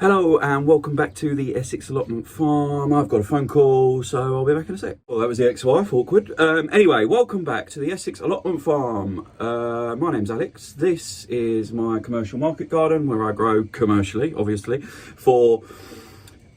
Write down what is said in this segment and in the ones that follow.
Hello and welcome back to the Essex Allotment farm. I've got a phone call, so I'll be back in a sec. Well, that was the ex-wife, awkward. Anyway, welcome back to the Essex Allotment farm. My name's Alex. This is my commercial market garden where I grow commercially, obviously, for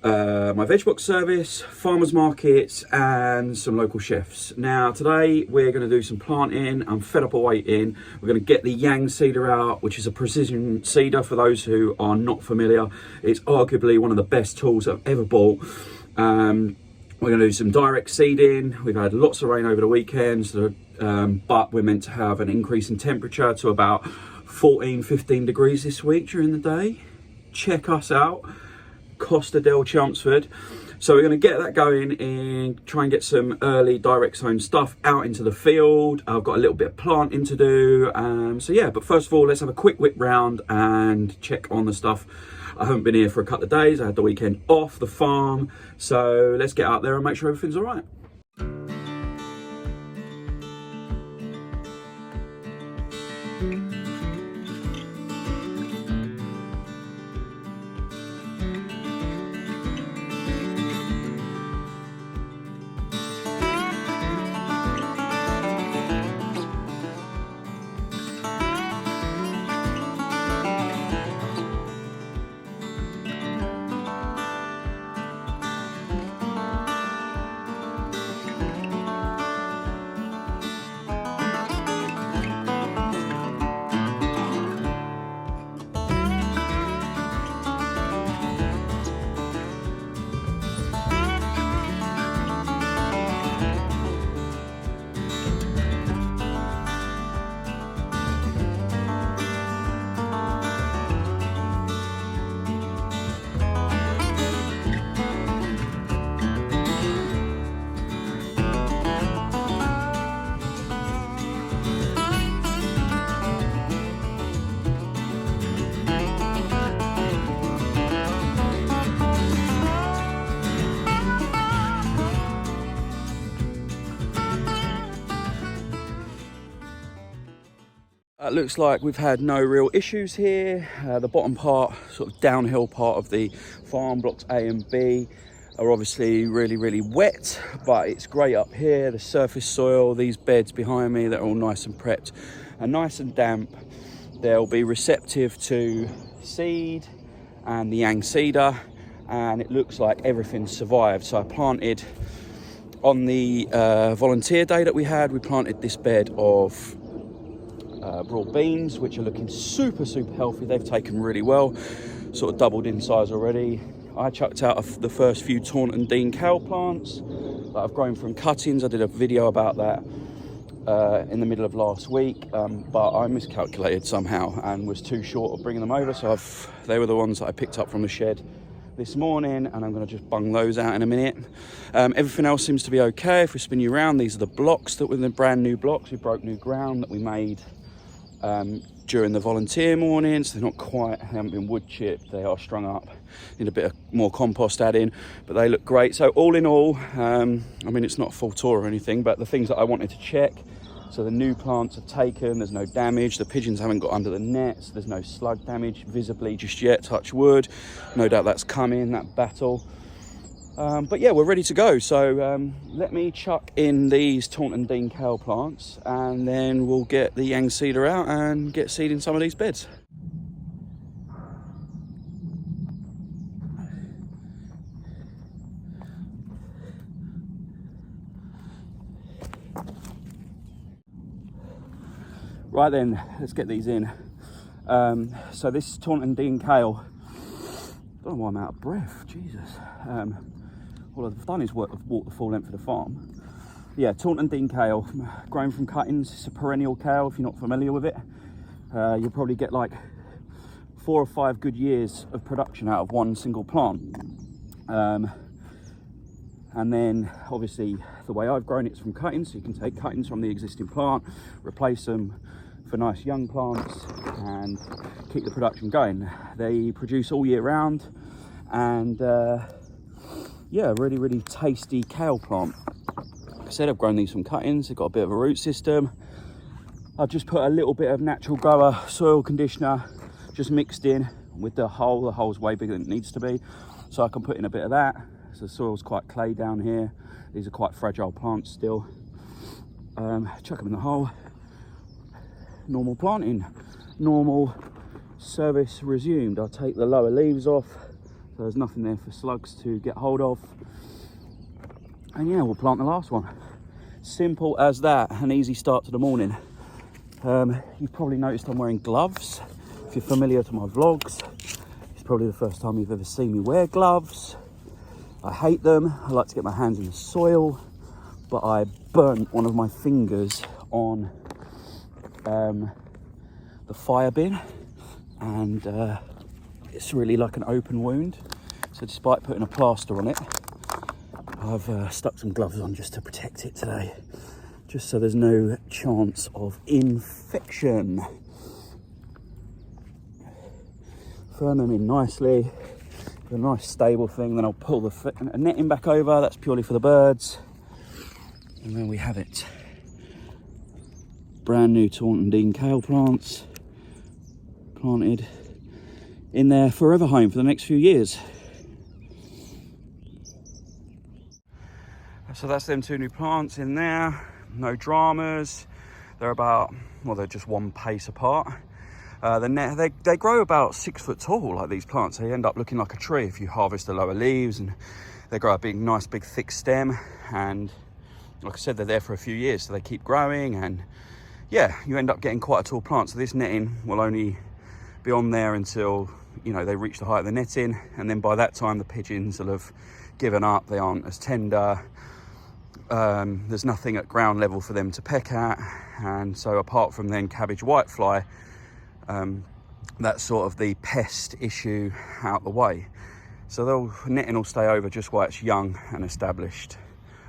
my veg box service, farmers markets and some local chefs. Now today we're going to do some planting. I'm fed up of waiting. We're going to get the Jang seeder out, which is a precision seeder for those who are not familiar. It's arguably one of the best tools I've ever bought. We're going to do some direct seeding. We've had lots of rain over the weekend, so, but we're meant to have an increase in temperature to about 14-15 degrees this week during the day. Check us out, Costa del Chelmsford. So we're going to get that going and try and get some early direct sown stuff out into the field. I've got a little bit of planting to do. So yeah, but first of all, let's have a quick whip round and check on the stuff. I haven't been here for a couple of days. I had the weekend off the farm. So let's get out there and make sure everything's all right. It looks like we've had no real issues here. The bottom part, sort of downhill part of the farm, blocks A and B, are obviously really wet, but it's great up here. The surface soil, these beds behind me, they're all nice and prepped and nice and damp. They'll be receptive to seed and the Jang seeder, and it looks like everything's survived. So I planted on the volunteer day that we had, we planted this bed of broad beans, which are looking super healthy. They've taken really well, sort of doubled in size already. I chucked out the first few Taunton Dean kale plants that I've grown from cuttings. I did a video about that in the middle of last week, but I miscalculated somehow and was too short of bringing them over, so they were the ones that I picked up from the shed this morning, and I'm going to just bung those out in a minute. Everything else seems to be okay. If we spin you around, these are the blocks that were the brand new blocks. We broke new ground that we made during the volunteer mornings. They're not quite, they haven't been wood chipped, they are strung up, need a bit more compost added, but they look great. So all in all, I mean, it's not a full tour or anything, but the things that I wanted to check, so the new plants are taken, there's no damage, the pigeons haven't got under the nets, there's no slug damage visibly just yet, touch wood. No doubt that's coming, that battle. But yeah, we're ready to go. So let me chuck in these Taunton Dean kale plants, and then we'll get the Jang seeder out and get seeding some of these beds. Right then, let's get these in. So this Taunton Dean kale, I don't know why I'm out of breath, Jesus. All I've done is walk the full length of the farm. Yeah, Taunton Dean kale, grown from cuttings. It's a perennial kale, if you're not familiar with it. You'll probably get like 4 or 5 good years of production out of one single plant. And then obviously the way I've grown it's from cuttings, so you can take cuttings from the existing plant, replace them for nice young plants and keep the production going. They produce all year round, and yeah, really tasty kale plant. Like I said, I've grown these from cuttings. They've got a bit of a root system. I've just put a little bit of natural grower soil conditioner just mixed in with the hole's way bigger than it needs to be, so I can put in a bit of that. So the soil's quite clay down here. These are quite fragile plants still. Chuck them in the hole. Normal planting, normal service resumed. I'll take the lower leaves off, so there's nothing there for slugs to get hold of. And yeah, we'll plant the last one. Simple as that, an easy start to the morning. You've probably noticed I'm wearing gloves. If you're familiar to my vlogs, it's probably the first time you've ever seen me wear gloves. I hate them. I like to get my hands in the soil, but I burnt one of my fingers on the fire bin, and it's really like an open wound. So despite putting a plaster on it, I've stuck some gloves on just to protect it today, just so there's no chance of infection. Firm them in nicely, a nice stable thing. Then I'll pull the netting back over. That's purely for the birds, and then we have it. Brand new Taunton kale plants planted in their forever home for the next few years. So that's them 2 new plants in there, no dramas. They're about, well, they're just one pace apart. They grow about 6 foot tall, like these plants. They end up looking like a tree if you harvest the lower leaves, and they grow a nice big thick stem. And like I said, they're there for a few years, so they keep growing, and yeah, you end up getting quite a tall plant. So this netting will only be on there until, you know, they reach the height of the netting, and then by that time the pigeons will have given up. They aren't as tender. There's nothing at ground level for them to peck at, and so apart from then cabbage whitefly, that's sort of the pest issue out the way. So netting will stay over just while it's young and established,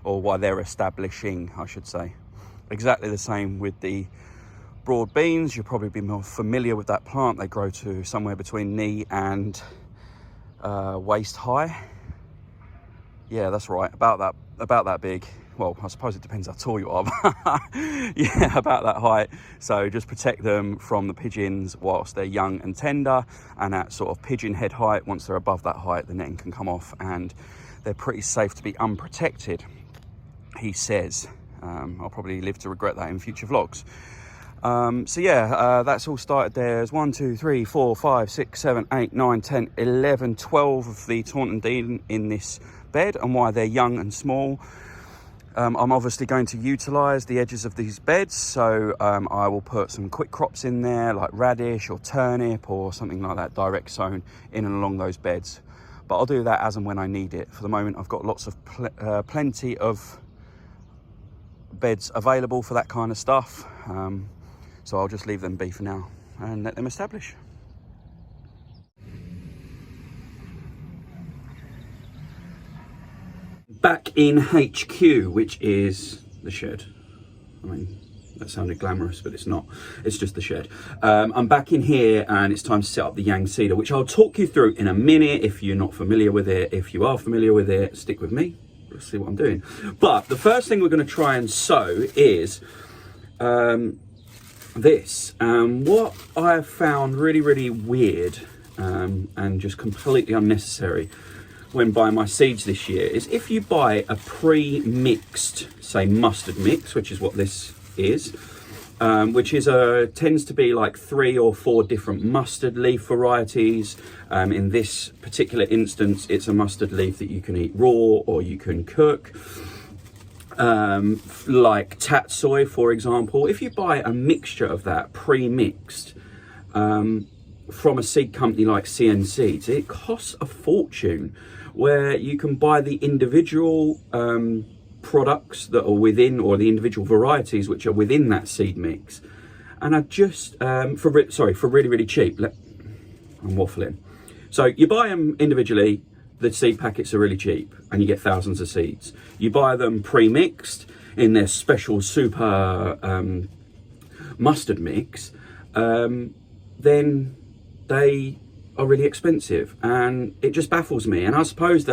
or while they're establishing, I should say. Exactly the same with the broad beans. You'll probably be more familiar with that plant. They grow to somewhere between knee and waist high. Yeah, that's right, about that big. Well, I suppose it depends how tall you are, but yeah, about that height. So just protect them from the pigeons whilst they're young and tender, and at sort of pigeon head height, once they're above that height, the netting can come off and they're pretty safe to be unprotected, he says. I'll probably live to regret that in future vlogs. So yeah, that's all started there. There's 1, 2, 3, 4, 5, 6, 7, 8, 9, 10, 11, 12 of the Taunton Dean in this bed, and why they're young and small. I'm obviously going to utilise the edges of these beds, so I will put some quick crops in there, like radish or turnip or something like that, direct sown in and along those beds. But I'll do that as and when I need it. For the moment, I've got lots of plenty of beds available for that kind of stuff, so I'll just leave them be for now and let them establish. Back in HQ, which is the shed. I mean, that sounded glamorous, but it's not. It's just the shed. I'm back in here, and it's time to set up the Jang seeder, which I'll talk you through in a minute. If you're not familiar with it, if you are familiar with it, stick with me. Let's see what I'm doing. But the first thing we're going to try and sow is this. What I have found really, really weird and just completely unnecessary when buying my seeds this year is if you buy a pre-mixed, say, mustard mix, which is what this is, which is tends to be like 3 or 4 different mustard leaf varieties. In this particular instance, it's a mustard leaf that you can eat raw or you can cook, like tatsoi, for example. If you buy a mixture of that pre-mixed from a seed company like CN Seeds, it costs a fortune, where you can buy the individual products that are within, or the individual varieties which are within that seed mix, and are just for really, really cheap. I'm waffling. So you buy them individually, the seed packets are really cheap, and you get thousands of seeds. You buy them pre-mixed in their special super mustard mix, then they are really expensive, and it just baffles me. And I suppose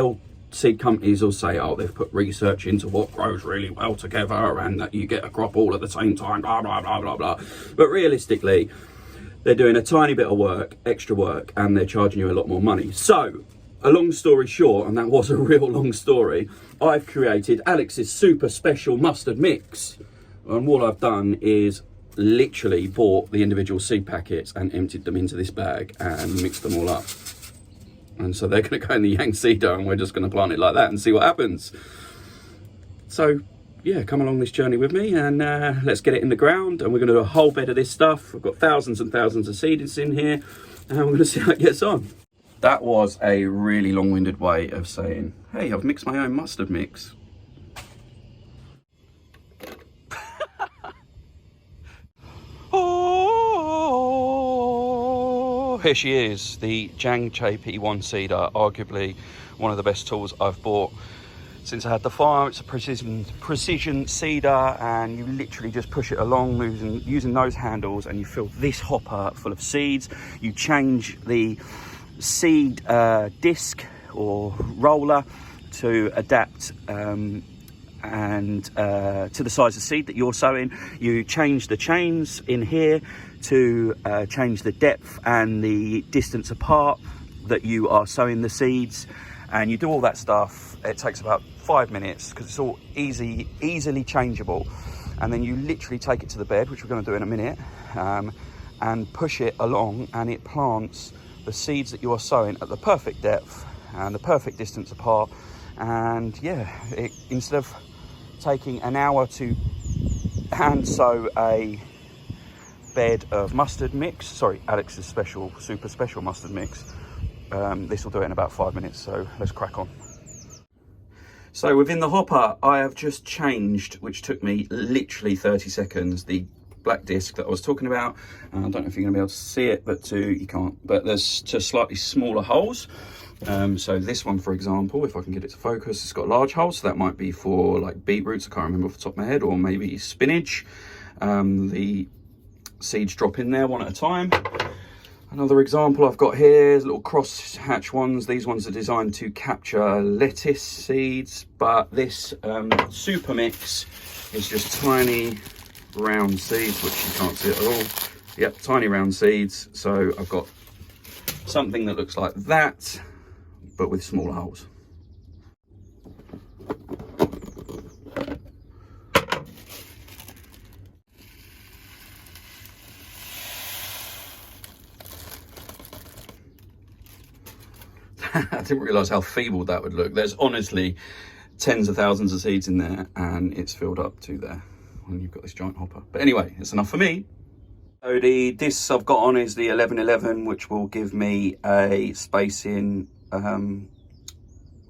seed companies will say, oh, they've put research into what grows really well together and that you get a crop all at the same time, blah, blah, blah, blah, blah. But realistically, they're doing a tiny bit of work, extra work, and they're charging you a lot more money. So, a long story short, and that was a real long story, I've created Alex's super special mustard mix. And what I've done is literally bought the individual seed packets and emptied them into this bag and mixed them all up. And so they're going to go in the Jang seeder, and we're just going to plant it like that and see what happens. So yeah, come along this journey with me, and let's get it in the ground, and we're going to do a whole bed of this stuff. I've got thousands and thousands of seeds in here, and we're going to see how it gets on. That was a really long-winded way of saying, hey, I've mixed my own mustard mix. Oh, here she is, the Jang JP1 seeder, arguably one of the best tools I've bought since I had the farm. It's a precision seeder, and you literally just push it along using those handles, and you fill this hopper full of seeds. You change the seed disc or roller to adapt to the size of seed that you're sowing. You change the chains in here to change the depth and the distance apart that you are sowing the seeds, and you do all that stuff. It takes about 5 minutes because it's all easily changeable, and then you literally take it to the bed, which we're going to do in a minute, and push it along, and it plants the seeds that you are sowing at the perfect depth and the perfect distance apart. And yeah, instead of taking an hour to hand sow a bed of mustard mix, sorry, Alex's super special mustard mix, this will do it in about 5 minutes. So let's crack on. So within the hopper, I have just changed, which took me literally 30 seconds, the black disc that I was talking about. I don't know if you're going to be able to see it, but you can't. But there's just slightly smaller holes. So this one, for example, if I can get it to focus, it's got large holes. So that might be for like beetroots, I can't remember off the top of my head, or maybe spinach. The seeds drop in there one at a time. Another example I've got here is little cross hatch ones. These ones are designed to capture lettuce seeds, but this super mix is just tiny round seeds, which you can't see at all. Yep, tiny round seeds. So I've got something that looks like that, but with smaller holes. I didn't realise how feeble that would look. There's honestly tens of thousands of seeds in there, and it's filled up to there when you've got this giant hopper. But anyway, it's enough for me. So the discs I've got on is the 1111, which will give me a spacing. Oh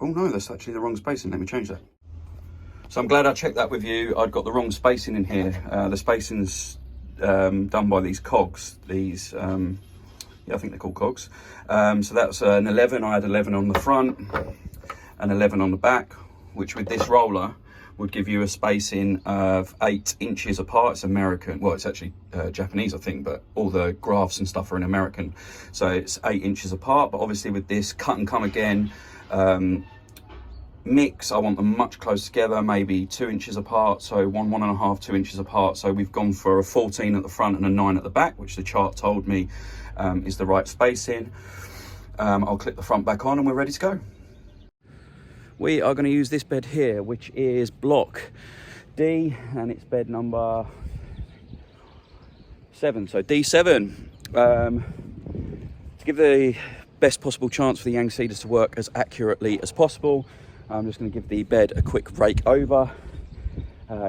no, that's actually the wrong spacing. Let me change that. So I'm glad I checked that with you. I'd got the wrong spacing in here. The spacing's done by these cogs. These, yeah, I think they're called cogs. So that's an 11. I had 11 on the front and 11 on the back, which with this roller would give you a spacing of 8 inches apart. It's American, well, it's actually Japanese, I think, but all the graphs and stuff are in American. So it's 8 inches apart, but obviously with this cut and come again mix, I want them much closer together, maybe 2 inches apart. So 1.5, 2 inches apart. So we've gone for a 14 at the front and a 9 at the back, which the chart told me is the right spacing. I'll clip the front back on and we're ready to go. We are going to use this bed here, which is block D, and it's bed number 7, so D7. To give the best possible chance for the Jang seeders to work as accurately as possible, I'm just going to give the bed a quick rake over,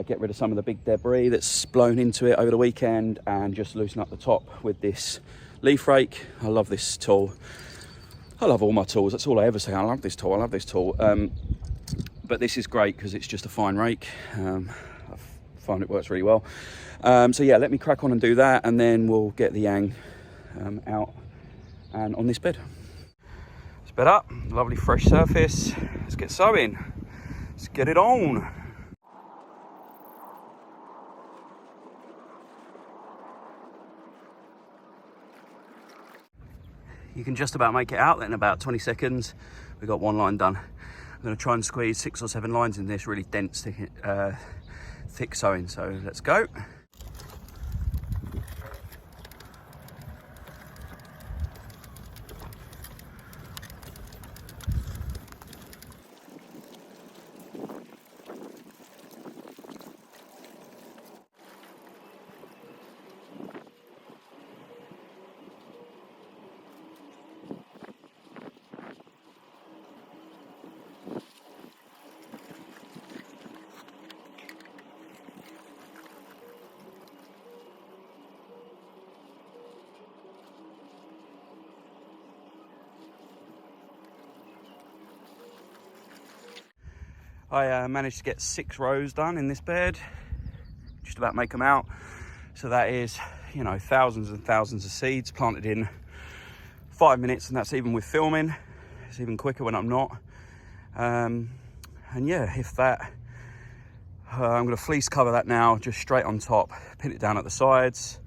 get rid of some of the big debris that's blown into it over the weekend, and just loosen up the top with this leaf rake. I love this tool. I love all my tools. That's all I ever say. I love this tool. I love this tool. But this is great because it's just a fine rake. I find it works really well. So yeah, let me crack on and do that, and then we'll get the Jang out and on this bed. It's bed up, lovely fresh surface. Let's get sowing. Let's get it on. You can just about make it out in about 20 seconds. We've got one line done. I'm going to try and squeeze 6 or 7 lines in this really dense, thick sowing. So let's go. I managed to get 6 rows done in this bed, just about make them out. So that is, you know, thousands and thousands of seeds planted in 5 minutes, and that's even with filming. It's even quicker when I'm not. And yeah, if that, I'm going to fleece cover that now, just straight on top, pin it down at the sides,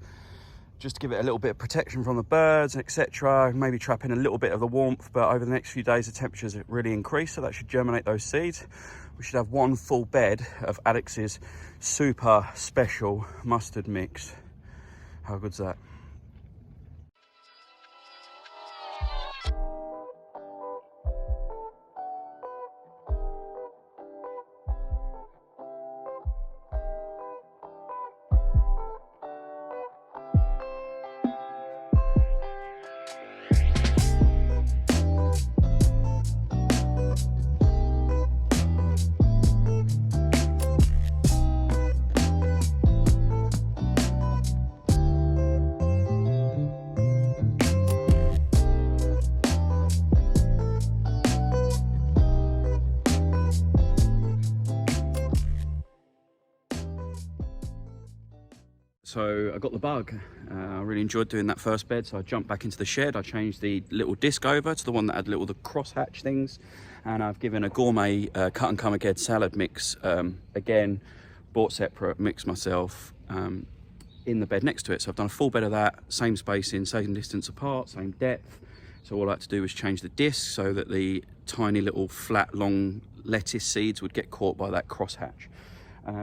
just to give it a little bit of protection from the birds, etc. Maybe trap in a little bit of the warmth, but over the next few days the temperatures really increase, so that should germinate those seeds. We should have 1 full bed of Alex's super special mustard mix. How good's that? So I got the bug. I really enjoyed doing that first bed, so I jumped back into the shed. I changed the little disc over to the one that had the crosshatch things, and I've given a gourmet cut and come again salad mix, again bought separate, mixed myself, in the bed next to it. So I've done a full bed of that, same spacing, same distance apart, same depth. So all I had to do was change the disc so that the tiny little flat long lettuce seeds would get caught by that crosshatch.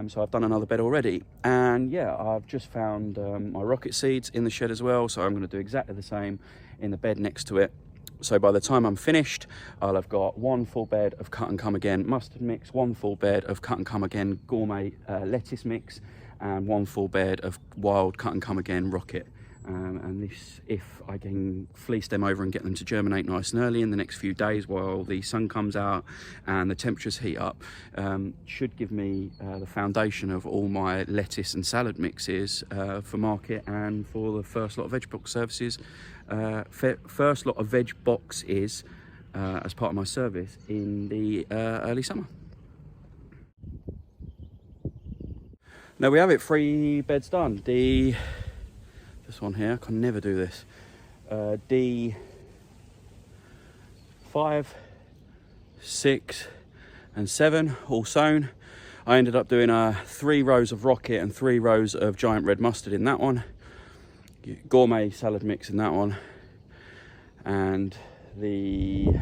So I've done another bed already, and yeah, I've just found my rocket seeds in the shed as well, so I'm going to do exactly the same in the bed next to it. So by the time I'm finished, I'll have got 1 full bed of cut and come again mustard mix, 1 full bed of cut and come again gourmet lettuce mix, and 1 full bed of wild cut and come again rocket. And this, if I can fleece them over and get them to germinate nice and early in the next few days while the sun comes out and the temperatures heat up, should give me the foundation of all my lettuce and salad mixes for market and for the first lot of veg box services, first lot of veg boxes as part of my service in the early summer. Now we have it, 3 beds done. This one here, I can never do this. D5, 6 and 7 all sown. I ended up doing 3 rows of rocket and 3 rows of giant red mustard in that one, gourmet salad mix in that one, and the,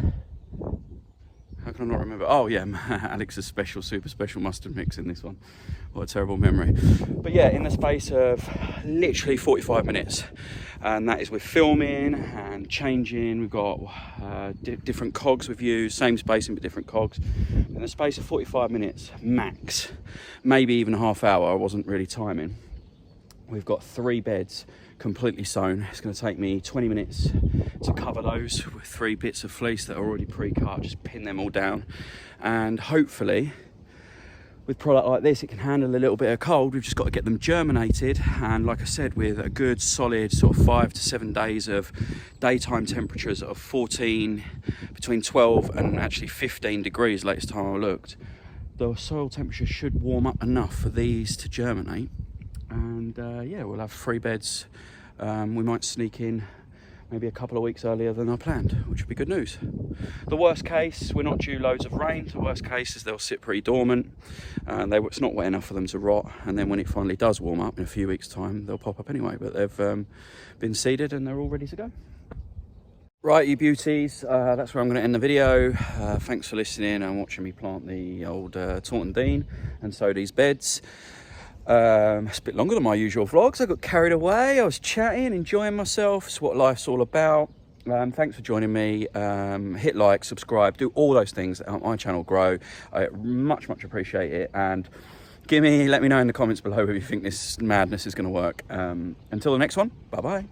how can I not remember? Oh yeah, Alex's special, super special mustard mix in this one. What a terrible memory. But yeah, in the space of literally 45 minutes, and that is with filming and changing. We've got different cogs we've used, same spacing but different cogs. In the space of 45 minutes max, maybe even a half hour, I wasn't really timing. We've got 3 beds completely sown. It's going to take me 20 minutes to cover those with 3 bits of fleece that are already pre-cut, just pin them all down, and hopefully with product like this it can handle a little bit of cold. We've just got to get them germinated, and like I said, with a good solid sort of 5 to 7 days of daytime temperatures of 14, between 12 and actually 15 degrees latest time I looked, the soil temperature should warm up enough for these to germinate. And yeah, we'll have 3 beds. We might sneak in maybe a couple of weeks earlier than I planned, which would be good news. The worst case, we're not due loads of rain. The worst case is they'll sit pretty dormant, and it's not wet enough for them to rot, and then when it finally does warm up in a few weeks time, they'll pop up anyway. But they've been seeded and they're all ready to go. Right, you beauties, that's where I'm going to end the video. Thanks for listening and watching me plant the old Taunton Dean and sow these beds. It's a bit longer than my usual vlogs. I got carried away. I was chatting, enjoying myself. It's what life's all about. Thanks for joining me. Hit like, subscribe, do all those things that help my channel grow. I much appreciate it. And let me know in the comments below if you think this madness is going to work. Until the next one, bye bye.